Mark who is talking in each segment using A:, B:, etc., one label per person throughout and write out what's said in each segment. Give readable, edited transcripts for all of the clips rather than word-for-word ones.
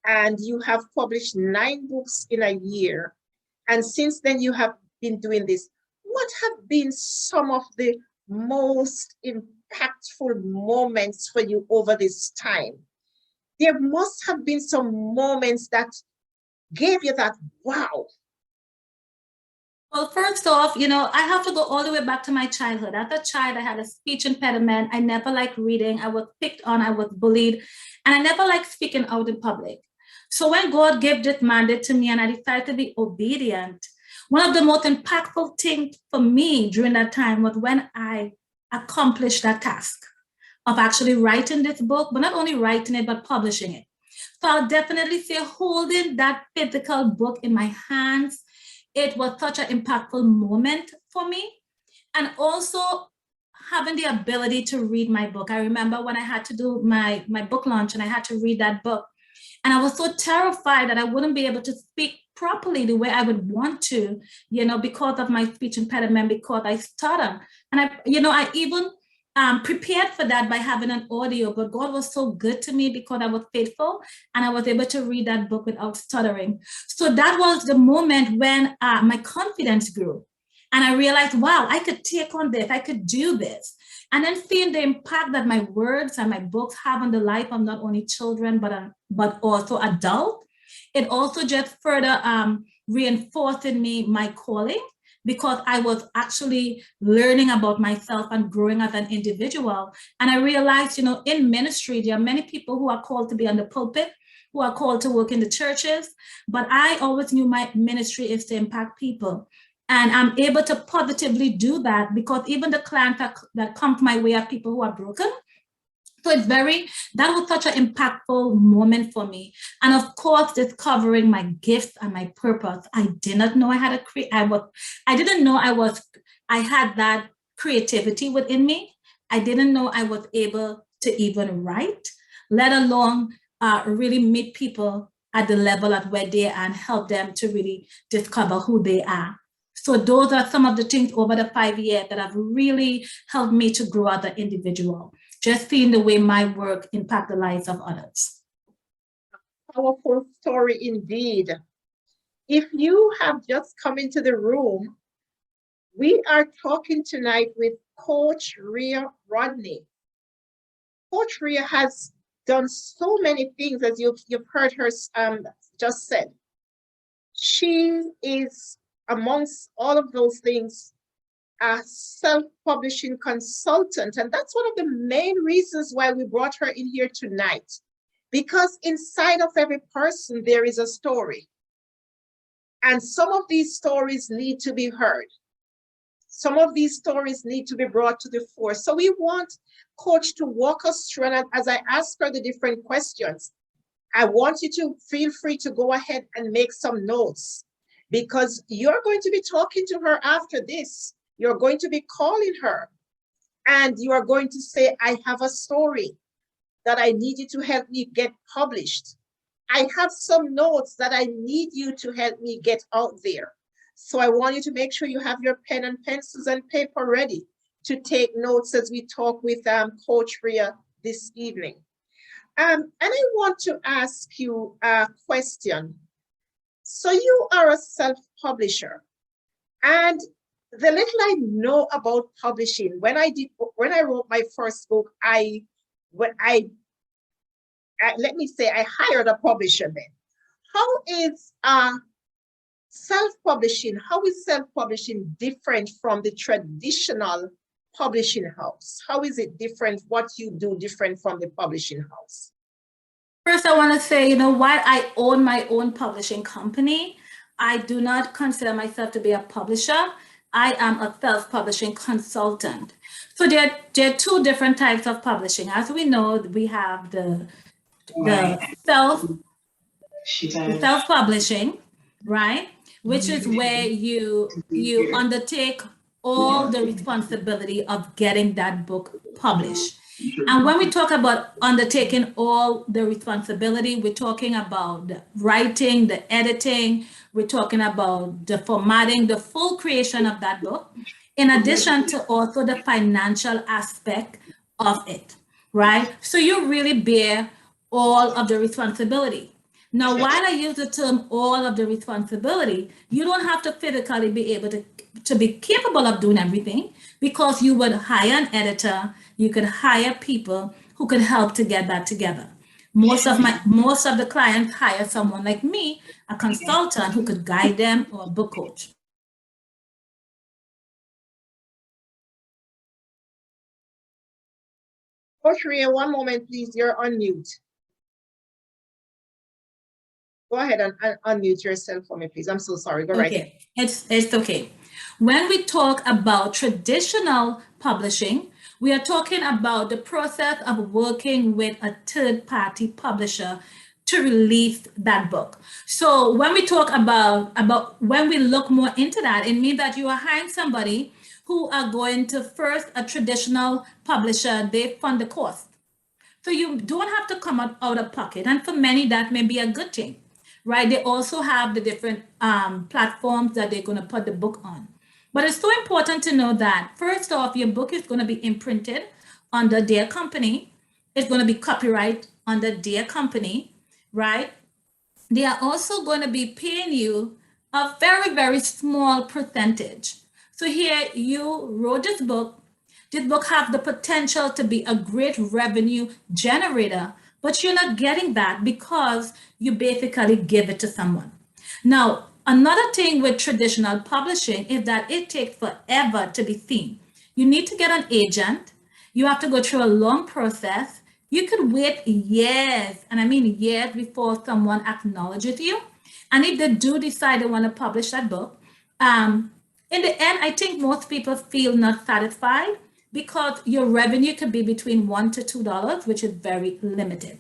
A: and you have published 9 books in a year. And since then, you have been doing this. What have been some of the most impactful moments for you over this time? There must have been some moments that gave you that wow.
B: Well, first off, I have to go all the way back to my childhood. As a child, I had a speech impediment. I never liked reading. I was picked on, I was bullied, and I never liked speaking out in public. So when God gave this mandate to me and I decided to be obedient, one of the most impactful things for me during that time was when I accomplished that task of actually writing this book, but not only writing it, but publishing it. So I'll definitely say holding that physical book in my hands, it was such an impactful moment for me. And also having the ability to read my book. I remember when I had to do my book launch and I had to read that book. And I was so terrified that I wouldn't be able to speak properly the way I would want to, because of my speech impediment, because I stutter. And I even prepared for that by having an audio, but God was so good to me because I was faithful and I was able to read that book without stuttering. So that was the moment when my confidence grew. And I realized, wow, I could take on this, I could do this. And then seeing the impact that my words and my books have on the life of not only children, but also adults, it also just further reinforced in me my calling, because I was actually learning about myself and growing as an individual. And I realized, in ministry, there are many people who are called to be on the pulpit, who are called to work in the churches, but I always knew my ministry is to impact people. And I'm able to positively do that because even the clients that come my way are people who are broken. So that was such an impactful moment for me. And of course, discovering my gifts and my purpose. I did not know I had I didn't know I had that creativity within me. I didn't know I was able to even write, let alone really meet people at the level at where they are and help them to really discover who they are. So those are some of the things over the 5 years that have really helped me to grow as an individual. Just seeing the way my work impact the lives of others.
A: Powerful story indeed. If you have just come into the room, we are talking tonight with Coach Rhea Rodney. Coach Rhea has done so many things, as you've heard her just said. She is, amongst all of those things, a self-publishing consultant. And that's one of the main reasons why we brought her in here tonight. Because inside of every person, there is a story. And some of these stories need to be heard. Some of these stories need to be brought to the fore. So we want Coach to walk us through, and as I ask her the different questions, I want you to feel free to go ahead and make some notes, because you're going to be talking to her after this. You're going to be calling her and you are going to say, I have a story that I need you to help me get published. I have some notes that I need you to help me get out there. So I want you to make sure you have your pen and pencils and paper ready to take notes as we talk with Coach Rhea this evening. And I want to ask you a question. So you are a self-publisher, and the little I know about publishing, when I wrote my first book, let me say I hired a publisher then. How is self-publishing different from the traditional publishing house? How is it different? What you do different from the publishing house?
B: First, I want to say, while I own my own publishing company, I do not consider myself to be a publisher. I am a self-publishing consultant. So there are 2 different types of publishing. As we know, we have the self-publishing, right? Which is where you undertake all the responsibility of getting that book published. And when we talk about undertaking all the responsibility, we're talking about the writing, the editing, we're talking about the formatting, the full creation of that book, in addition to also the financial aspect of it, right? So you really bear all of the responsibility. Now, while I use the term all of the responsibility, you don't have to physically be able to be capable of doing everything, because you would hire an editor, you could hire people who could help to get that together. Most of the clients hire someone like me, a consultant who could guide them, or a book coach.
A: Coach Ria, one moment, please. You're on mute. Go ahead and unmute yourself for me, please. I'm so sorry. Go right ahead.
B: It's okay. When we talk about traditional publishing, we are talking about the process of working with a third-party publisher to release that book. So when we talk about when we look more into that, it means that you are hiring somebody who are going to, first, a traditional publisher, they fund the cost. So you don't have to come out of pocket. And for many, that may be a good thing, right? They also have the different platforms that they're going to put the book on. But it's so important to know that, first off, your book is going to be imprinted under their company. It's going to be copyright under their company, right? They are also going to be paying you a very, very small percentage. So here you wrote this book. This book have the potential to be a great revenue generator, but you're not getting that because you basically give it to someone. Now, another thing with traditional publishing is that it takes forever to be seen. You need to get an agent. You have to go through a long process. You could wait years, and I mean years, before someone acknowledges you. And if they do decide they want to publish that book, in the end, I think most people feel not satisfied because your revenue could be between $1 to $2, which is very limited.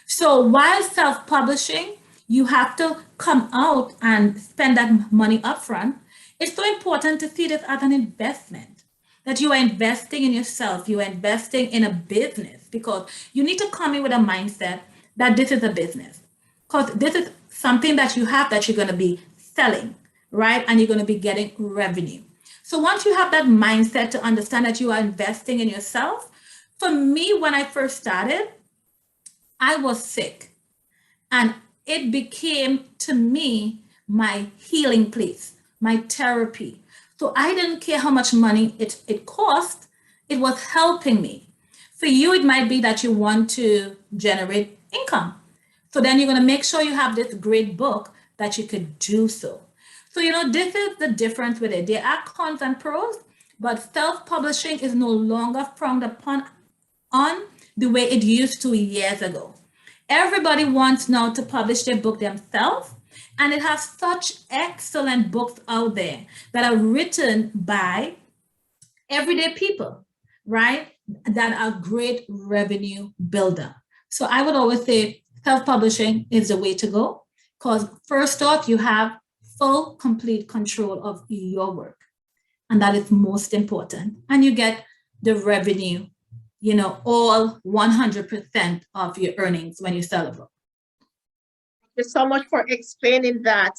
B: So while self-publishing, you have to come out and spend that money upfront. It's so important to see this as an investment, that you are investing in yourself, you are investing in a business, because you need to come in with a mindset that this is a business, because this is something that you have that you're going to be selling, right? And you're going to be getting revenue. So once you have that mindset to understand that you are investing in yourself, for me, when I first started, I was sick, and it became, to me, my healing place, my therapy. So I didn't care how much money it cost, it was helping me. For you, it might be that you want to generate income. So then you're going to make sure you have this great book that you could do so. So, this is the difference with it. There are cons and pros, but self-publishing is no longer frowned upon on the way it used to years ago. Everybody wants now to publish their book themselves, and it has such excellent books out there that are written by everyday people, right? That are great revenue builder. So I would always say self-publishing is the way to go, because first off, you have full, complete control of your work. And that is most important. And you get the revenue, all 100% of your earnings when you sell a book.
A: Thank you so much for explaining that.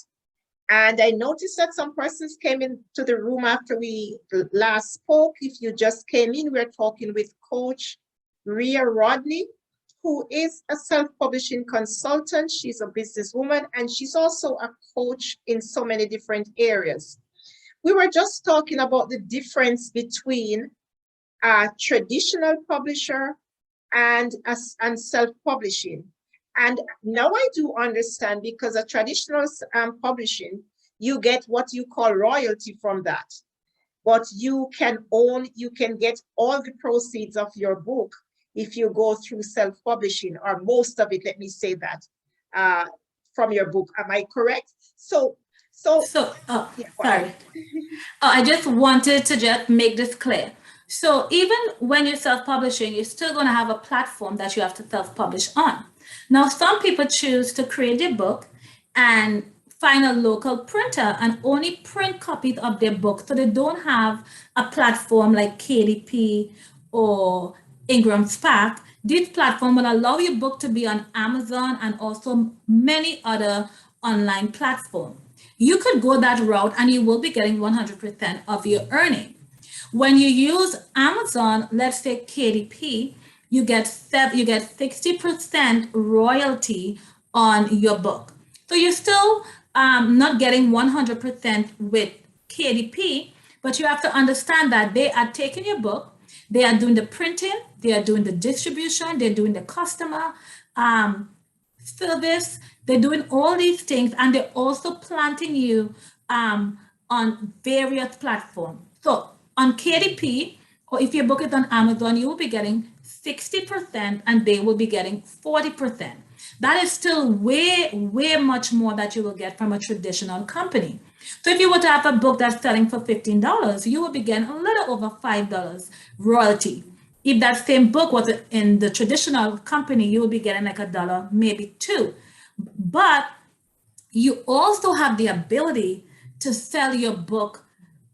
A: And I noticed that some persons came into the room after we last spoke. If you just came in, we're talking with Coach Ria Rodney, who is a self-publishing consultant. She's a businesswoman, and she's also a coach in so many different areas. We were just talking about the difference between a traditional publisher and self-publishing. And now I do understand, because a traditional publishing, you get what you call royalty from that. But you can get all the proceeds of your book if you go through self-publishing, or most of it, let me say that, from your book. Am I correct?
B: Sorry. I just wanted to just make this clear. So even when you're self-publishing, you're still going to have a platform that you have to self-publish on. Now, some people choose to create their book and find a local printer and only print copies of their book. So they don't have a platform like KDP or Ingram Spark. This platform will allow your book to be on Amazon and also many other online platforms. You could go that route and you will be getting 100% of your earning. When you use Amazon, let's say KDP, you get 60% royalty on your book. So you're still not getting 100% with KDP, but you have to understand that they are taking your book, they are doing the printing, they are doing the distribution, they're doing the customer service, they're doing all these things, and they're also planting you on various platforms. So on KDP, or if your book is on Amazon, you will be getting 60% and they will be getting 40%. That is still way, way much more that you will get from a traditional company. So if you were to have a book that's selling for $15, you will be getting a little over $5 royalty. If that same book was in the traditional company, you will be getting like $1, maybe $2. But you also have the ability to sell your book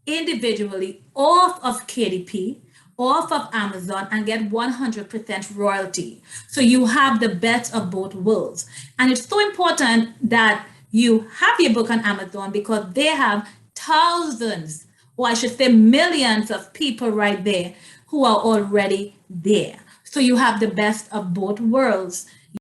B: individually off of KDP, off of Amazon, and get 100% royalty. So you have the best of both worlds. And it's so important that you have your book on Amazon because they have thousands, or I should say millions of people right there who are already there. So you have the best of both worlds